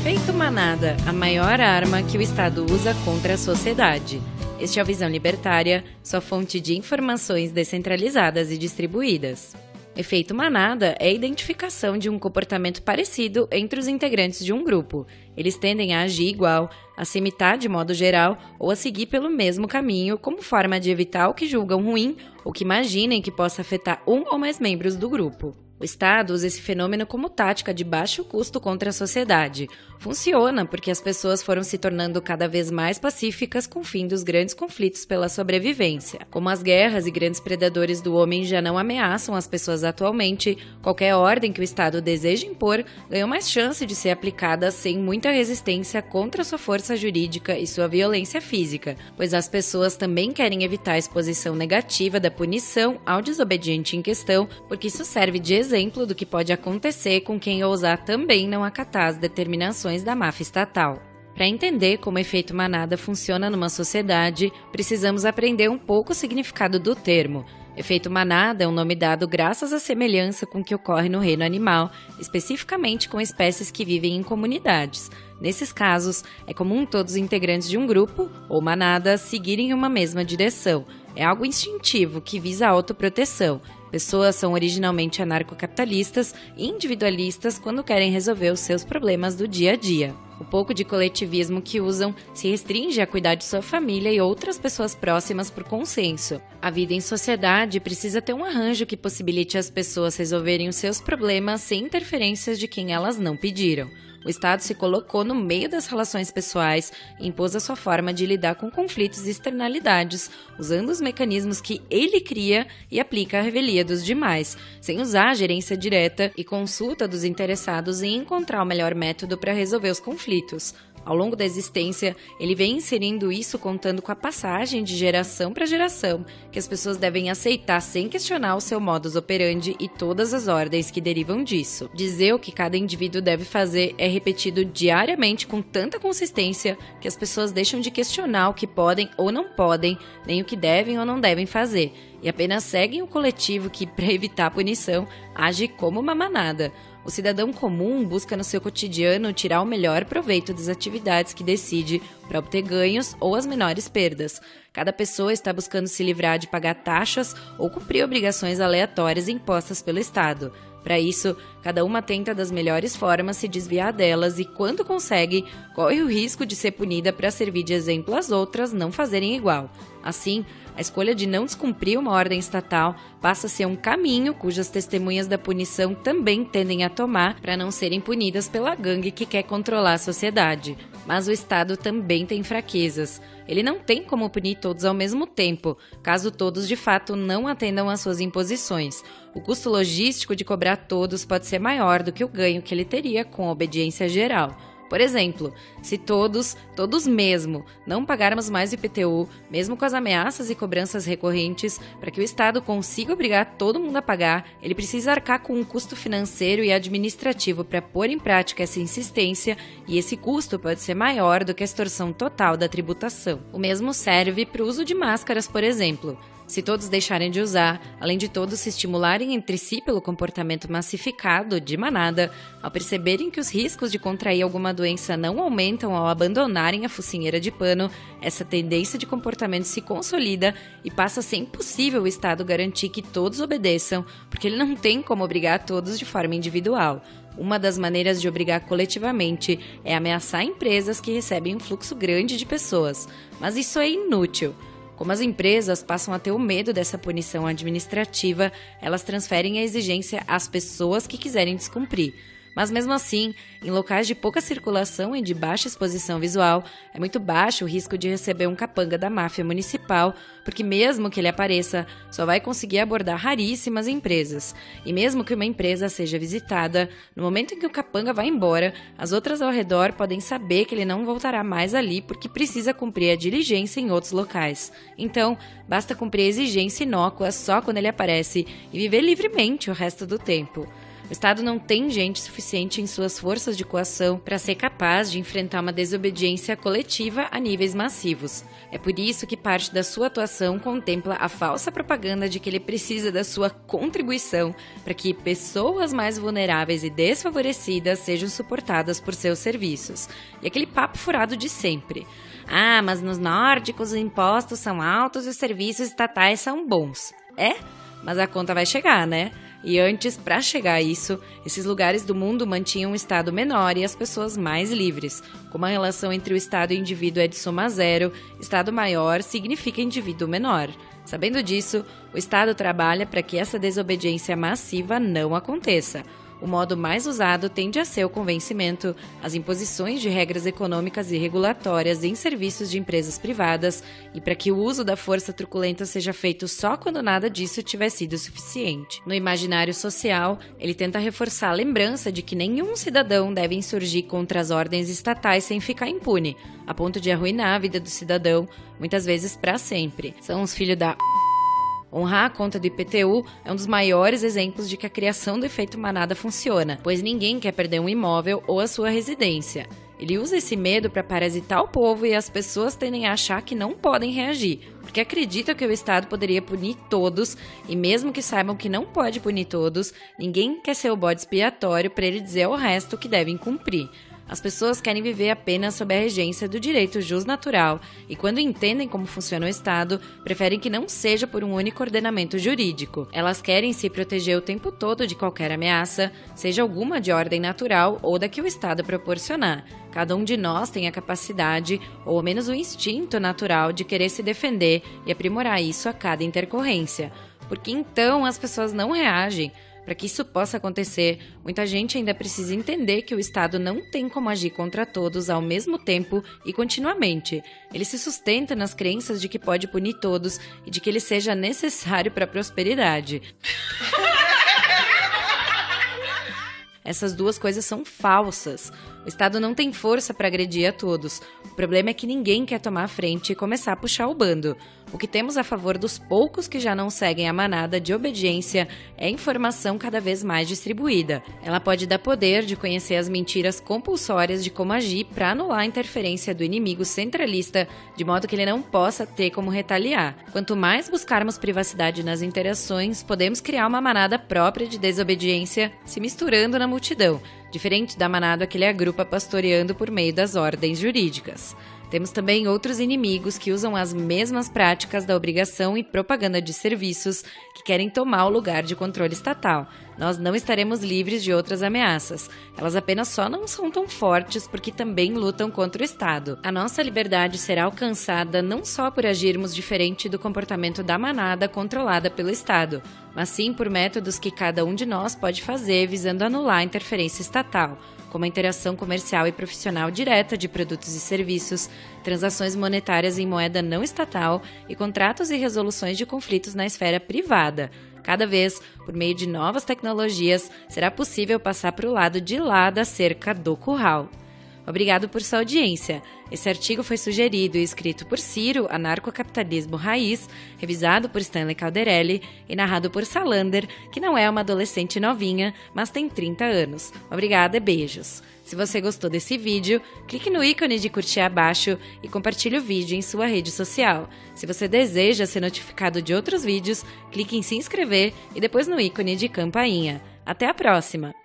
Efeito manada, a maior arma que o Estado usa contra a sociedade. Este é o Visão Libertária, sua fonte de informações descentralizadas e distribuídas. Efeito manada é a identificação de um comportamento parecido entre os integrantes de um grupo. Eles tendem a agir igual, a se imitar de modo geral ou a seguir pelo mesmo caminho como forma de evitar o que julgam ruim ou que imaginem que possa afetar um ou mais membros do grupo. O Estado usa esse fenômeno como tática de baixo custo contra a sociedade. Funciona porque as pessoas foram se tornando cada vez mais pacíficas com o fim dos grandes conflitos pela sobrevivência. Como as guerras e grandes predadores do homem já não ameaçam as pessoas atualmente, qualquer ordem que o Estado deseja impor ganhou mais chance de ser aplicada sem muita resistência contra sua força jurídica e sua violência física, pois as pessoas também querem evitar a exposição negativa da punição ao desobediente em questão, porque isso serve de exemplo do que pode acontecer com quem ousar também não acatar as determinações da máfia estatal. Para entender como o efeito manada funciona numa sociedade, precisamos aprender um pouco o significado do termo. Efeito manada é um nome dado graças à semelhança com o que ocorre no reino animal, especificamente com espécies que vivem em comunidades. Nesses casos, é comum todos os integrantes de um grupo, ou manada, seguirem uma mesma direção. É algo instintivo que visa a autoproteção. Pessoas são originalmente anarcocapitalistas e individualistas quando querem resolver os seus problemas do dia a dia. O pouco de coletivismo que usam se restringe a cuidar de sua família e outras pessoas próximas por consenso. A vida em sociedade precisa ter um arranjo que possibilite as pessoas resolverem os seus problemas sem interferências de quem elas não pediram. O Estado se colocou no meio das relações pessoais e impôs a sua forma de lidar com conflitos e externalidades, usando os mecanismos que ele cria e aplica à revelia dos demais, sem usar a gerência direta e consulta dos interessados em encontrar o melhor método para resolver os conflitos. Ao longo da existência, ele vem inserindo isso contando com a passagem de geração para geração, que as pessoas devem aceitar sem questionar o seu modus operandi e todas as ordens que derivam disso. Dizer o que cada indivíduo deve fazer é repetido diariamente com tanta consistência que as pessoas deixam de questionar o que podem ou não podem, nem o que devem ou não devem fazer, e apenas seguem o coletivo que, para evitar a punição, age como uma manada. O cidadão comum busca no seu cotidiano tirar o melhor proveito das atividades que decide para obter ganhos ou as menores perdas. Cada pessoa está buscando se livrar de pagar taxas ou cumprir obrigações aleatórias impostas pelo Estado. Para isso, cada uma tenta das melhores formas se desviar delas e, quando consegue, corre o risco de ser punida para servir de exemplo às outras não fazerem igual. Assim, a escolha de não descumprir uma ordem estatal passa a ser um caminho cujas testemunhas da punição também tendem a tomar para não serem punidas pela gangue que quer controlar a sociedade. Mas o Estado também tem fraquezas. Ele não tem como punir todos ao mesmo tempo, caso todos de fato não atendam às suas imposições. O custo logístico de cobrar todos pode ser maior do que o ganho que ele teria com a obediência geral. Por exemplo, se todos mesmo, não pagarmos mais o IPTU, mesmo com as ameaças e cobranças recorrentes, para que o Estado consiga obrigar todo mundo a pagar, ele precisa arcar com um custo financeiro e administrativo para pôr em prática essa insistência, e esse custo pode ser maior do que a extorsão total da tributação. O mesmo serve para o uso de máscaras, por exemplo. Se todos deixarem de usar, além de todos se estimularem entre si pelo comportamento massificado, de manada, ao perceberem que os riscos de contrair alguma doença não aumentam ao abandonarem a focinheira de pano, essa tendência de comportamento se consolida e passa a ser impossível o Estado garantir que todos obedeçam, porque ele não tem como obrigar todos de forma individual. Uma das maneiras de obrigar coletivamente é ameaçar empresas que recebem um fluxo grande de pessoas, mas isso é inútil. Como as empresas passam a ter o medo dessa punição administrativa, elas transferem a exigência às pessoas que quiserem descumprir. Mas mesmo assim, em locais de pouca circulação e de baixa exposição visual, é muito baixo o risco de receber um capanga da máfia municipal, porque mesmo que ele apareça, só vai conseguir abordar raríssimas empresas. E mesmo que uma empresa seja visitada, no momento em que o capanga vai embora, as outras ao redor podem saber que ele não voltará mais ali porque precisa cumprir a diligência em outros locais. Então, basta cumprir a exigência inócua só quando ele aparece e viver livremente o resto do tempo. O Estado não tem gente suficiente em suas forças de coação para ser capaz de enfrentar uma desobediência coletiva a níveis massivos. É por isso que parte da sua atuação contempla a falsa propaganda de que ele precisa da sua contribuição para que pessoas mais vulneráveis e desfavorecidas sejam suportadas por seus serviços. E aquele papo furado de sempre. Ah, mas nos nórdicos os impostos são altos e os serviços estatais são bons. É? Mas a conta vai chegar, né? E antes, para chegar a isso, esses lugares do mundo mantinham um Estado menor e as pessoas mais livres. Como a relação entre o Estado e o indivíduo é de soma zero, Estado maior significa indivíduo menor. Sabendo disso, o Estado trabalha para que essa desobediência massiva não aconteça. O modo mais usado tende a ser o convencimento, as imposições de regras econômicas e regulatórias em serviços de empresas privadas e para que o uso da força truculenta seja feito só quando nada disso tiver sido suficiente. No imaginário social, ele tenta reforçar a lembrança de que nenhum cidadão deve insurgir contra as ordens estatais sem ficar impune, a ponto de arruinar a vida do cidadão, muitas vezes para sempre. São os filhos da... Honrar a conta do IPTU é um dos maiores exemplos de que a criação do efeito manada funciona, pois ninguém quer perder um imóvel ou a sua residência. Ele usa esse medo para parasitar o povo e as pessoas tendem a achar que não podem reagir, porque acreditam que o Estado poderia punir todos, e mesmo que saibam que não pode punir todos, ninguém quer ser o bode expiatório para ele dizer ao resto que devem cumprir. As pessoas querem viver apenas sob a regência do direito jusnatural e, quando entendem como funciona o Estado, preferem que não seja por um único ordenamento jurídico. Elas querem se proteger o tempo todo de qualquer ameaça, seja alguma de ordem natural ou da que o Estado proporcionar. Cada um de nós tem a capacidade, ou ao menos o instinto natural, de querer se defender e aprimorar isso a cada intercorrência. Porque então as pessoas não reagem. Para que isso possa acontecer, muita gente ainda precisa entender que o Estado não tem como agir contra todos ao mesmo tempo e continuamente. Ele se sustenta nas crenças de que pode punir todos e de que ele seja necessário para a prosperidade. Essas duas coisas são falsas. O Estado não tem força para agredir a todos. O problema é que ninguém quer tomar a frente e começar a puxar o bando. O que temos a favor dos poucos que já não seguem a manada de obediência é informação cada vez mais distribuída. Ela pode dar poder de conhecer as mentiras compulsórias de como agir para anular a interferência do inimigo centralista, de modo que ele não possa ter como retaliar. Quanto mais buscarmos privacidade nas interações, podemos criar uma manada própria de desobediência se misturando na multidão, diferente da manada que ele agrupa pastoreando por meio das ordens jurídicas. Temos também outros inimigos que usam as mesmas práticas da obrigação e propaganda de serviços que querem tomar o lugar de controle estatal. Nós não estaremos livres de outras ameaças. Elas apenas só não são tão fortes porque também lutam contra o Estado. A nossa liberdade será alcançada não só por agirmos diferente do comportamento da manada controlada pelo Estado, mas sim por métodos que cada um de nós pode fazer visando anular a interferência estatal, como a interação comercial e profissional direta de produtos e serviços, transações monetárias em moeda não estatal e contratos e resoluções de conflitos na esfera privada. Cada vez, por meio de novas tecnologias, será possível passar para o lado de lá da cerca do curral. Obrigado por sua audiência. Esse artigo foi sugerido e escrito por Ciro, Anarcocapitalismo Raiz, revisado por Stanley Calderelli e narrado por Salander, que não é uma adolescente novinha, mas tem 30 anos. Obrigada e beijos. Se você gostou desse vídeo, clique no ícone de curtir abaixo e compartilhe o vídeo em sua rede social. Se você deseja ser notificado de outros vídeos, clique em se inscrever e depois no ícone de campainha. Até a próxima!